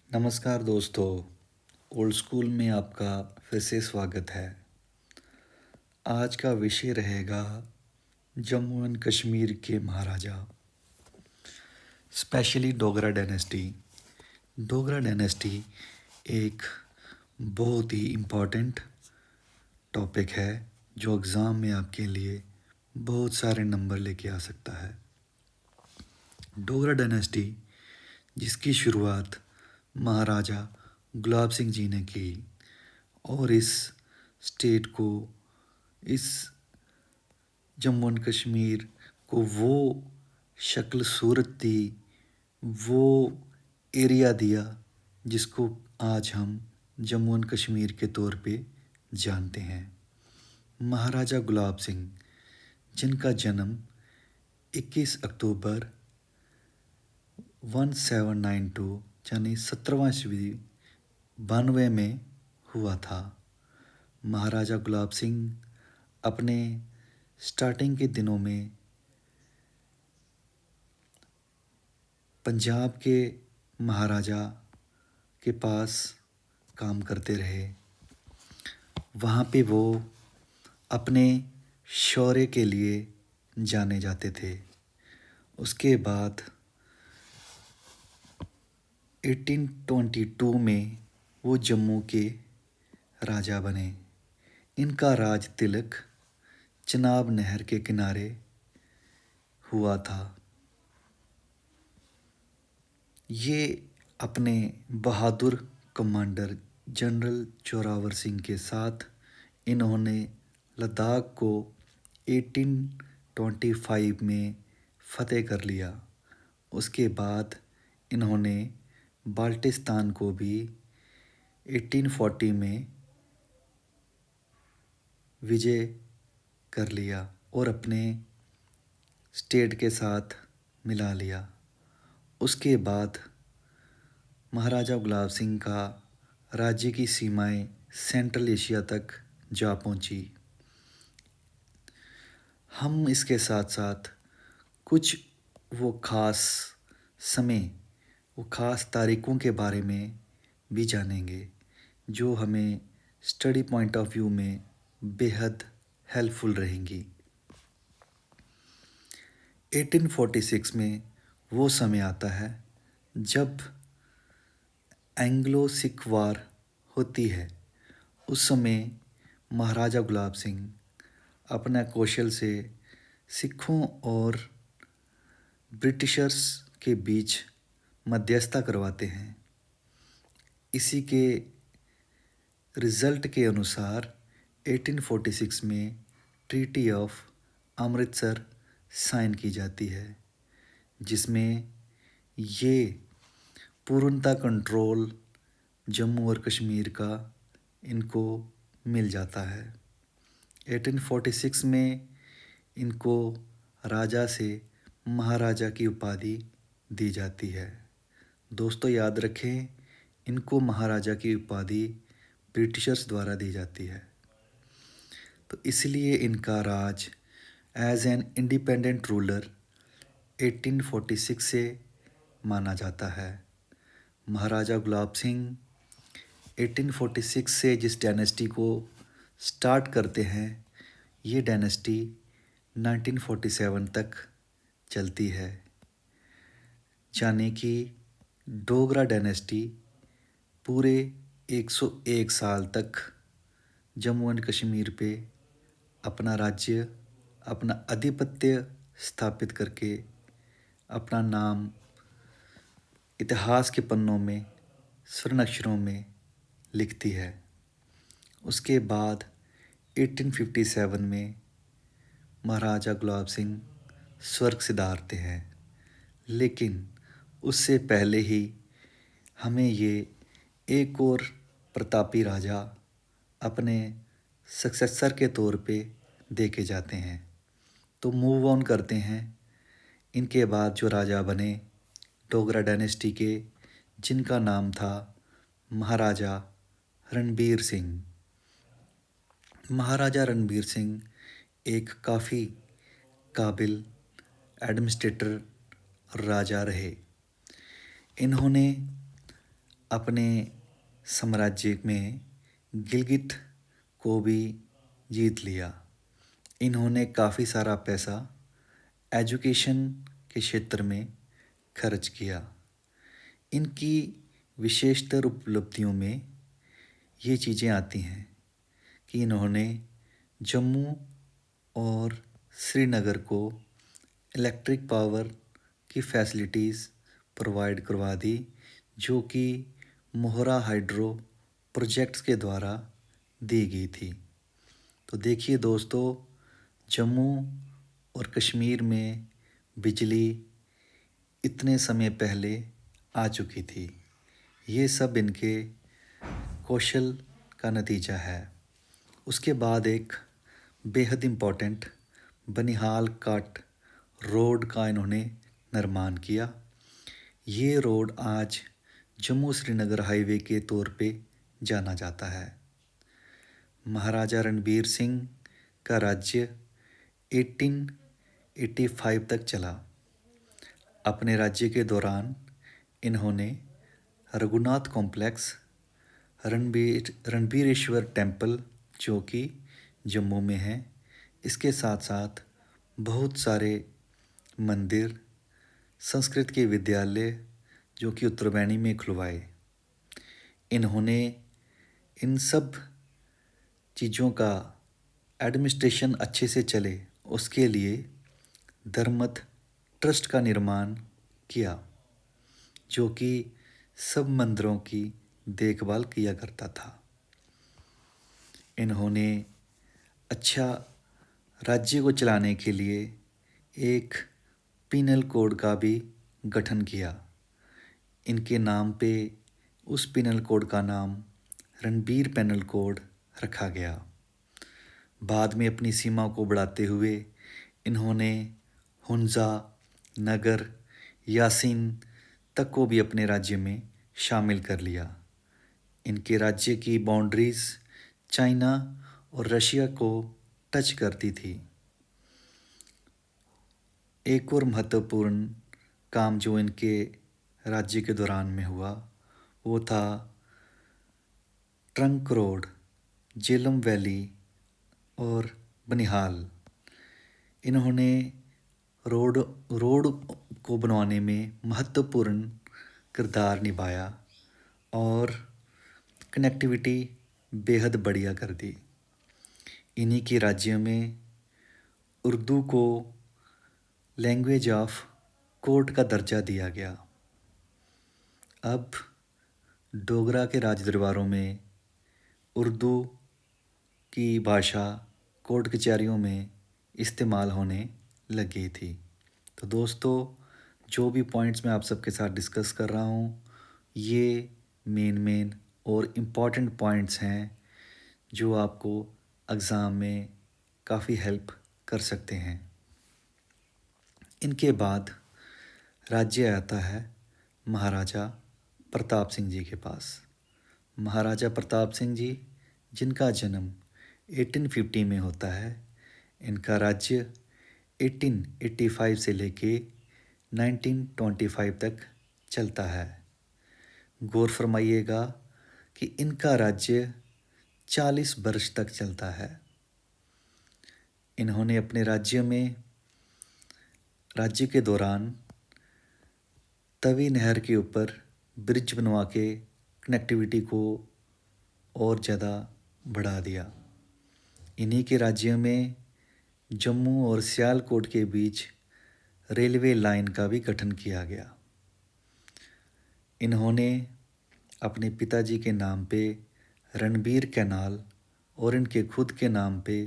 नमस्कार दोस्तों। Old school में आपका फिर से स्वागत है। आज का विषय रहेगा जम्मू एंड कश्मीर के महाराजा, specially Dogra dynasty. Dogra dynasty एक बहुत ही इम्पोर्टेंट टॉपिक है जो एग्ज़ाम में आपके लिए बहुत सारे नंबर लेके आ सकता है। डोगरा डायनेस्टी जिसकी शुरुआत महाराजा गुलाब सिंह जी ने की और इस स्टेट को, इस जम्मू एंड कश्मीर को वो शक्ल सूरत दी, वो एरिया दिया जिसको आज हम जम्मू एंड कश्मीर के तौर पे जानते हैं। महाराजा गुलाब सिंह जिनका जन्म 21 अक्टूबर 1792 यानी 17वां ईस्वी 92 में हुआ था। महाराजा गुलाब सिंह अपने स्टार्टिंग के दिनों में पंजाब के महाराजा के पास काम करते रहे। वहाँ पे वो अपने शौर्य के लिए जाने जाते थे। उसके बाद 1822 में वो जम्मू के राजा बने। इनका राज तिलक चिनाब नहर के किनारे हुआ था। ये अपने बहादुर कमांडर जनरल जोरावर सिंह के साथ इन्होंने लद्दाख को 1825 में फतेह कर लिया। उसके बाद इन्होंने बाल्टिस्तान को भी 1840 में विजय कर लिया और अपने स्टेट के साथ मिला लिया। उसके बाद महाराजा गुलाब सिंह का राज्य की सीमाएं सेंट्रल एशिया तक जा पहुंची। हम इसके साथ साथ कुछ वो ख़ास समय, वो ख़ास तारीखों के बारे में भी जानेंगे जो हमें स्टडी पॉइंट ऑफ व्यू में बेहद हेल्पफुल रहेंगी। 1846 में वो समय आता है जब एंग्लो सिख वार होती है। उस समय महाराजा गुलाब सिंह अपना कौशल से सिखों और ब्रिटिशर्स के बीच मध्यस्थता करवाते हैं। इसी के रिज़ल्ट के अनुसार 1846 में ट्रीटी ऑफ अमृतसर साइन की जाती है, जिसमें ये पूर्णतः कंट्रोल जम्मू और कश्मीर का इनको मिल जाता है। 1846 में इनको राजा से महाराजा की उपाधि दी जाती है। दोस्तों याद रखें, इनको महाराजा की उपाधि ब्रिटिशर्स द्वारा दी जाती है। तो इसलिए इनका राज एज एन इंडिपेंडेंट रूलर 1846 से माना जाता है। महाराजा गुलाब सिंह 1846 से जिस डायनेस्टी को स्टार्ट करते हैं, ये डायनेस्टी 1947 तक चलती है, यानी कि डोगरा डायनेस्टी पूरे 101 साल तक जम्मू एंड कश्मीर पे अपना राज्य, अपना आधिपत्य स्थापित करके अपना नाम इतिहास के पन्नों में स्वर्ण अक्षरों में लिखती है। उसके बाद 1857 में महाराजा गुलाब सिंह स्वर्ग सिधारते हैं, लेकिन उससे पहले ही हमें ये एक और प्रतापी राजा अपने सक्सेसर के तौर पे देखे जाते हैं। तो मूव ऑन करते हैं। इनके बाद जो राजा बने डोगरा डायनेस्टी के, जिनका नाम था महाराजा रणबीर सिंह। महाराजा रणबीर सिंह एक काफ़ी काबिल एडमिनिस्ट्रेटर राजा रहे। इन्होंने अपने साम्राज्य में गिलगित को भी जीत लिया। इन्होंने काफ़ी सारा पैसा एजुकेशन के क्षेत्र में खर्च किया। इनकी विशेषतर उपलब्धियों में ये चीज़ें आती हैं कि इन्होंने जम्मू और श्रीनगर को इलेक्ट्रिक पावर की फैसिलिटीज़ प्रोवाइड करवा दी, जो कि मोहरा हाइड्रो प्रोजेक्ट्स के द्वारा दी गई थी। तो देखिए दोस्तों, जम्मू और कश्मीर में बिजली इतने समय पहले आ चुकी थी। ये सब इनके कौशल का नतीजा है। उसके बाद एक बेहद इम्पोर्टेंट बनिहाल काट रोड का इन्होंने निर्माण किया। ये रोड आज जम्मू श्रीनगर हाईवे के तौर पे जाना जाता है। महाराजा रणबीर सिंह का राज्य 1885 तक चला। अपने राज्य के दौरान इन्होंने रघुनाथ कॉम्प्लेक्स, रणबीरेश्वर टेम्पल जो कि जम्मू में है, इसके साथ साथ बहुत सारे मंदिर, संस्कृत के विद्यालय जो कि उत्तरबैनी में खुलवाए। इन्होंने इन सब चीज़ों का एडमिनिस्ट्रेशन अच्छे से चले उसके लिए धर्मथ ट्रस्ट का निर्माण किया, जो कि सब मंदिरों की देखभाल किया करता था। इन्होंने अच्छा राज्य को चलाने के लिए एक पिनल कोड का भी गठन किया। इनके नाम पे उस पिनल कोड का नाम रणबीर पेनल कोड रखा गया। बाद में अपनी सीमा को बढ़ाते हुए इन्होंने हुंजा, नगर, यासीन तक को भी अपने राज्य में शामिल कर लिया। इनके राज्य की बाउंड्रीज चाइना और रशिया को टच करती थी। एक और महत्वपूर्ण काम जो इनके राज्य के दौरान में हुआ वो था ट्रंक रोड, झेलम वैली और बनिहाल। इन्होंने रोड को बनवाने में महत्वपूर्ण किरदार निभाया और कनेक्टिविटी बेहद बढ़िया कर दी। इन्हीं के राज्य में उर्दू को लैंग्वेज ऑफ कोर्ट का दर्जा दिया गया। अब डोगरा के राज दरबारों में उर्दू की भाषा कोर्ट कचहरियों में इस्तेमाल होने लग गई थी। तो दोस्तों, जो भी पॉइंट्स मैं आप सबके साथ डिस्कस कर रहा हूँ, ये मेन और इम्पॉर्टेंट पॉइंट्स हैं जो आपको एग्ज़ाम में काफ़ी हेल्प कर सकते हैं। इनके बाद राज्य आता है महाराजा प्रताप सिंह जी के पास। महाराजा प्रताप सिंह जी, जिनका जन्म 1850 में होता है, इनका राज्य 1885 से लेके 1925 तक चलता है। गौर फरमाइएगा कि इनका राज्य 40 वर्ष तक चलता है। इन्होंने अपने राज्य के दौरान तवी नहर के ऊपर ब्रिज बनवा के कनेक्टिविटी को और ज़्यादा बढ़ा दिया। इन्हीं के राज्य में जम्मू और सियालकोट के बीच रेलवे लाइन का भी गठन किया गया। इन्होंने अपने पिताजी के नाम पे रणबीर कैनाल और इनके खुद के नाम पे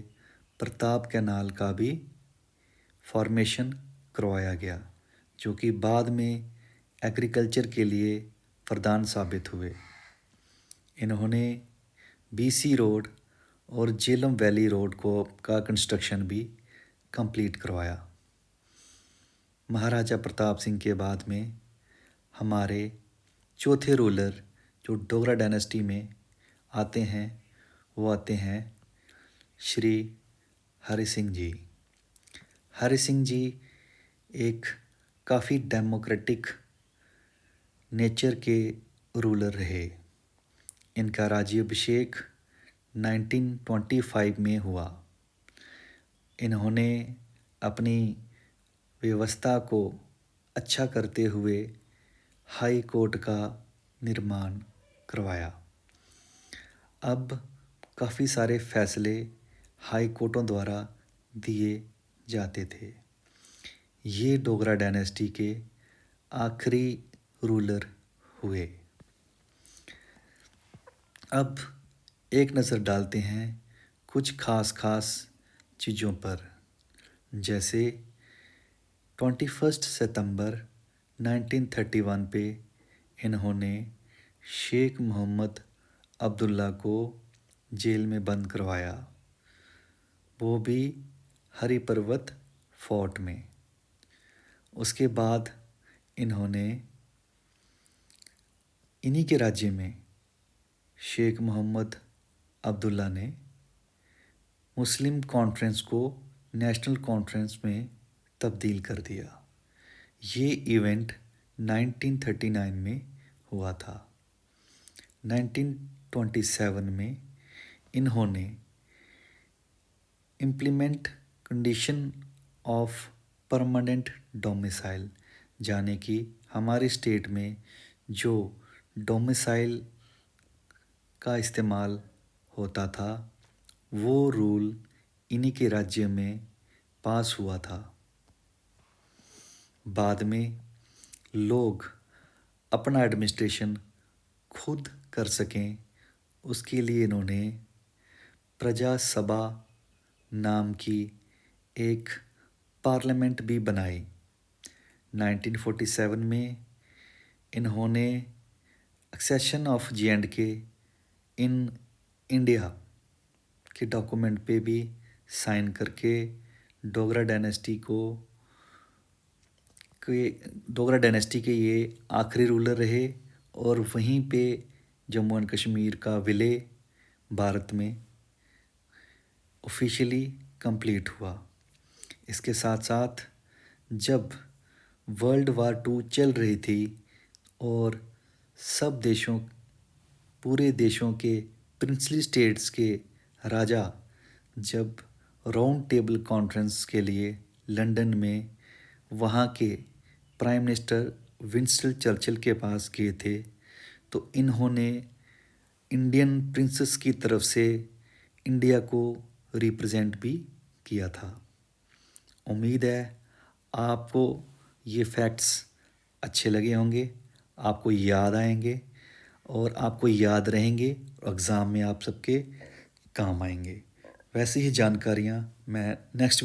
प्रताप कैनाल का भी फॉर्मेशन करवाया गया, जो कि बाद में एग्रीकल्चर के लिए वरदान साबित हुए। इन्होंने बीसी रोड और झेलम वैली रोड का कंस्ट्रक्शन भी कंप्लीट करवाया। महाराजा प्रताप सिंह के बाद में हमारे चौथे रूलर जो डोगरा डायनेस्टी में आते हैं वो आते हैं श्री हरि सिंह जी। हरि सिंह जी एक काफ़ी डेमोक्रेटिक नेचर के रूलर रहे। इनका राज्याभिषेक 1925 में हुआ। इन्होंने अपनी व्यवस्था को अच्छा करते हुए हाई कोर्ट का निर्माण करवाया। अब काफ़ी सारे फैसले हाई कोर्टों द्वारा दिए जाते थे। ये डोगरा डायनेस्टी के आखिरी रूलर हुए। अब एक नज़र डालते हैं कुछ खास चीज़ों पर, जैसे 21 सितंबर 1931 पे इन्होंने शेख मोहम्मद अब्दुल्ला को जेल में बंद करवाया, वो भी हरी पर्वत फोर्ट में। उसके बाद इन्होंने इन्हीं के राज्य में शेख मोहम्मद अब्दुल्ला ने मुस्लिम कॉन्फ्रेंस को नेशनल कॉन्फ्रेंस में तब्दील कर दिया। ये इवेंट 1939 में हुआ था। 1927 में इन्होंने implement condition of permanent domicile, यानी कि हमारे स्टेट में जो डोमिसाइल का इस्तेमाल होता था वो रूल इन्हीं के राज्य में पास हुआ था। बाद में लोग अपना एडमिनिस्ट्रेशन खुद कर सकें, उसके लिए इन्होंने प्रजा सभा नाम की एक पार्लियामेंट भी बनाई। 1947 में इन्होंने accession of J&K in India के डॉक्यूमेंट पे भी साइन करके डोगरा डायनेस्टी के ये आखिरी रूलर रहे और वहीं पे जम्मू एंड कश्मीर का विलय भारत में ऑफिशियली कंप्लीट हुआ। इसके साथ साथ जब वर्ल्ड वार 2 चल रही थी और सब देशों, पूरे देशों के प्रिंसली स्टेट्स के राजा जब राउंड टेबल कॉन्फ्रेंस के लिए लंदन में वहाँ के प्राइम मिनिस्टर विंस्टन चर्चिल के पास गए थे, तो इन्होंने इंडियन प्रिंसेस की तरफ से इंडिया को रिप्रेजेंट भी किया था। उम्मीद है आपको ये फैक्ट्स अच्छे लगे होंगे, आपको याद आएंगे और आपको याद रहेंगे और एग्ज़ाम में आप सबके काम आएंगे। वैसी ही जानकारियाँ मैं नेक्स्ट